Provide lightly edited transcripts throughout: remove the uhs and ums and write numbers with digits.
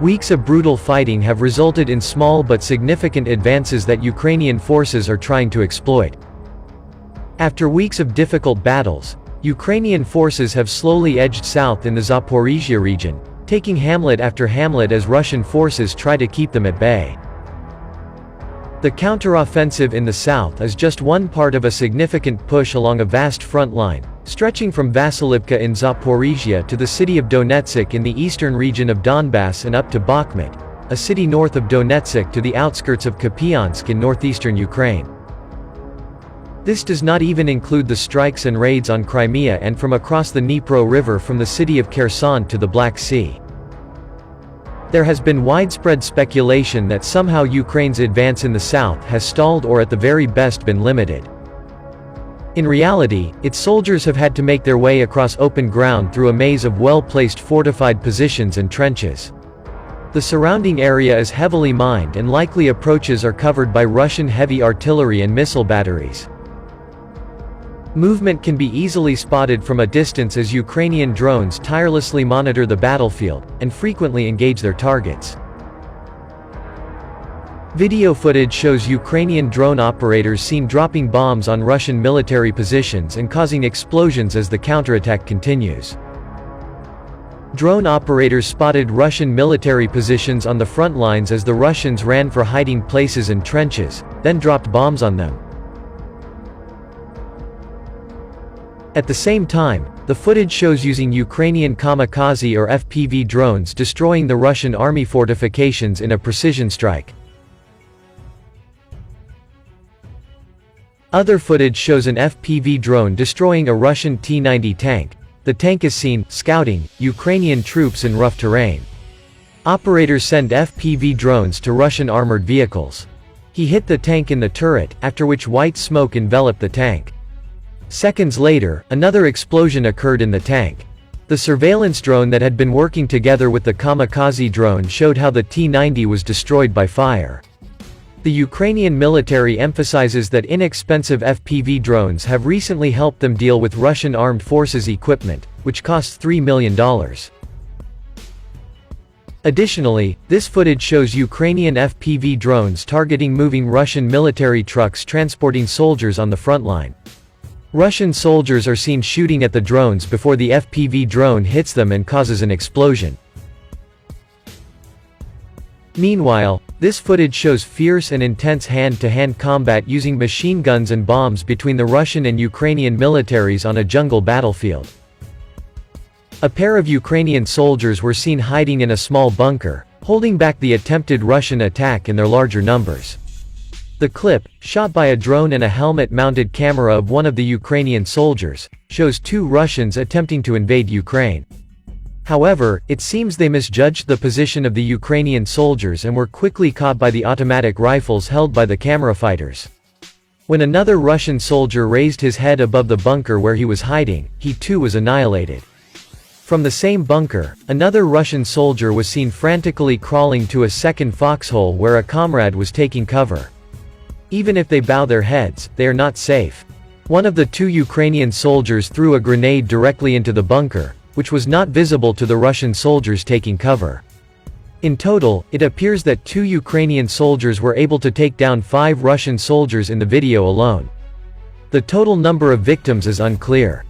Weeks of brutal fighting have resulted in small but significant advances that Ukrainian forces are trying to exploit. After weeks of difficult battles, Ukrainian forces have slowly edged south in the Zaporizhia region, taking hamlet after hamlet as Russian forces try to keep them at bay. The counteroffensive in the south is just one part of a significant push along a vast front line, stretching from Vasilivka in Zaporizhia to the city of Donetsk in the eastern region of Donbass and up to Bakhmut, a city north of Donetsk, to the outskirts of Kupiansk in northeastern Ukraine. This does not even include the strikes and raids on Crimea and from across the Dnipro River from the city of Kherson to the Black Sea. There has been widespread speculation that somehow Ukraine's advance in the south has stalled or at the very best been limited. In reality, its soldiers have had to make their way across open ground through a maze of well-placed fortified positions and trenches. The surrounding area is heavily mined and likely approaches are covered by Russian heavy artillery and missile batteries. Movement can be easily spotted from a distance as Ukrainian drones tirelessly monitor the battlefield, and frequently engage their targets. Video footage shows Ukrainian drone operators seen dropping bombs on Russian military positions and causing explosions as the counterattack continues. Drone operators spotted Russian military positions on the front lines as the Russians ran for hiding places and trenches, then dropped bombs on them. At the same time, the footage shows using Ukrainian kamikaze or FPV drones destroying the Russian army fortifications in a precision strike. Other footage shows an FPV drone destroying a Russian T-90 tank. The tank is seen scouting Ukrainian troops in rough terrain. Operators send FPV drones to Russian armored vehicles. He hit the tank in the turret, after which white smoke enveloped the tank. Seconds later, another explosion occurred in the tank. The surveillance drone that had been working together with the kamikaze drone showed how the T-90 was destroyed by fire. The Ukrainian military emphasizes that inexpensive FPV drones have recently helped them deal with Russian armed forces equipment, which costs $3 million. Additionally, this footage shows Ukrainian FPV drones targeting moving Russian military trucks transporting soldiers on the front line. Russian soldiers are seen shooting at the drones before the FPV drone hits them and causes an explosion. Meanwhile, this footage shows fierce and intense hand-to-hand combat using machine guns and bombs between the Russian and Ukrainian militaries on a jungle battlefield. A pair of Ukrainian soldiers were seen hiding in a small bunker, holding back the attempted Russian attack in their larger numbers. The clip, shot by a drone and a helmet-mounted camera of one of the Ukrainian soldiers, shows two Russians attempting to invade Ukraine. However, it seems they misjudged the position of the Ukrainian soldiers and were quickly caught by the automatic rifles held by the camera fighters. When another Russian soldier raised his head above the bunker where he was hiding, he too was annihilated. From the same bunker, another Russian soldier was seen frantically crawling to a second foxhole where a comrade was taking cover. Even if they bow their heads, they are not safe. One of the two Ukrainian soldiers threw a grenade directly into the bunker, which was not visible to the Russian soldiers taking cover. In total, it appears that 2 Ukrainian soldiers were able to take down 5 Russian soldiers in the video alone. The total number of victims is unclear.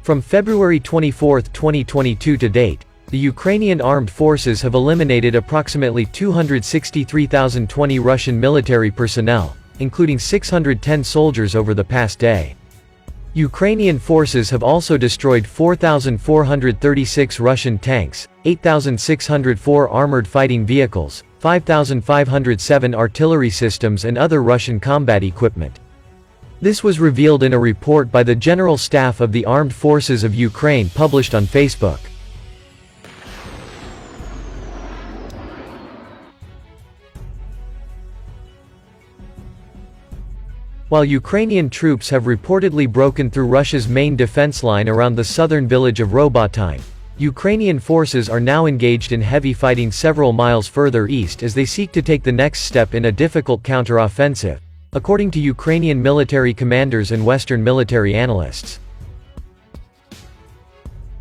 From February 24, 2022 to date, the Ukrainian armed forces have eliminated approximately 263,020 Russian military personnel, including 610 soldiers over the past day. Ukrainian forces have also destroyed 4,436 Russian tanks, 8,604 armored fighting vehicles, 5,507 artillery systems and other Russian combat equipment. This was revealed in a report by the General Staff of the Armed Forces of Ukraine published on Facebook. While Ukrainian troops have reportedly broken through Russia's main defense line around the southern village of Robotyne, Ukrainian forces are now engaged in heavy fighting several miles further east as they seek to take the next step in a difficult counter-offensive, according to Ukrainian military commanders and Western military analysts.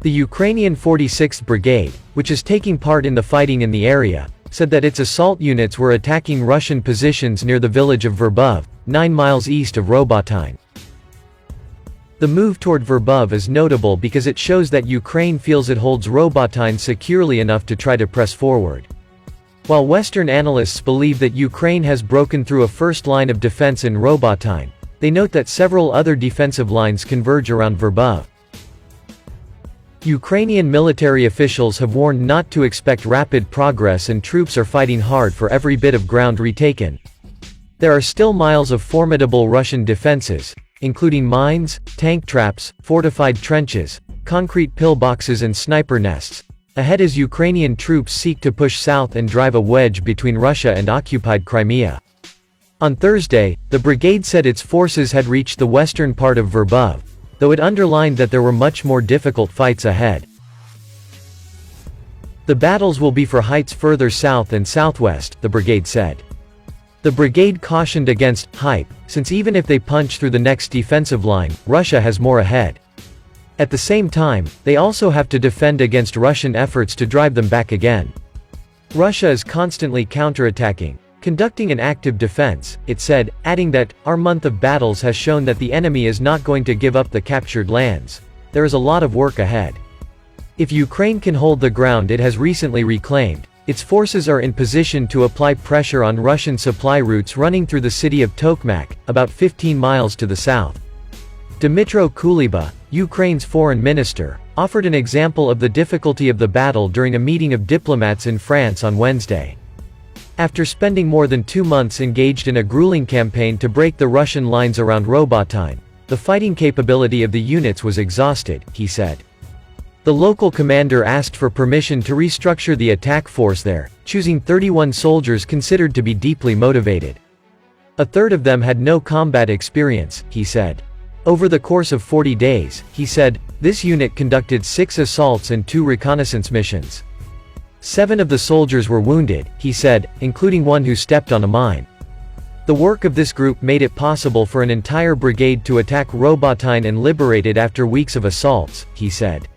The Ukrainian 46th Brigade, which is taking part in the fighting in the area, said that its assault units were attacking Russian positions near the village of Verbov, 9 miles east of Robotyne. The move toward Verbov is notable because it shows that Ukraine feels it holds Robotyne securely enough to try to press forward. While Western analysts believe that Ukraine has broken through a first line of defense in Robotyne, they note that several other defensive lines converge around Verbov. Ukrainian military officials have warned not to expect rapid progress, and troops are fighting hard for every bit of ground retaken. There are still miles of formidable Russian defenses, including mines, tank traps, fortified trenches, concrete pillboxes and sniper nests, ahead as Ukrainian troops seek to push south and drive a wedge between Russia and occupied Crimea. On Thursday, the brigade said its forces had reached the western part of Verbov, though it underlined that there were much more difficult fights ahead. The battles will be for heights further south and southwest, the brigade said. The brigade cautioned against hype, since even if they punch through the next defensive line, Russia has more ahead. At the same time, they also have to defend against Russian efforts to drive them back again. Russia is constantly counterattacking, conducting an active defense, it said, adding that, "Our month of battles has shown that the enemy is not going to give up the captured lands. There is a lot of work ahead. If Ukraine can hold the ground it has recently reclaimed, its forces are in position to apply pressure on Russian supply routes running through the city of Tokmak, about 15 miles to the south." Dmytro Kuleba, Ukraine's foreign minister, offered an example of the difficulty of the battle during a meeting of diplomats in France on Wednesday. After spending more than 2 months engaged in a grueling campaign to break the Russian lines around Robotyne, the fighting capability of the units was exhausted, he said. The local commander asked for permission to restructure the attack force there, choosing 31 soldiers considered to be deeply motivated. A third of them had no combat experience, he said. Over the course of 40 days, he said, this unit conducted 6 assaults and 2 reconnaissance missions. 7 of the soldiers were wounded, he said, including one who stepped on a mine. The work of this group made it possible for an entire brigade to attack Robotyne and liberate it after weeks of assaults, he said.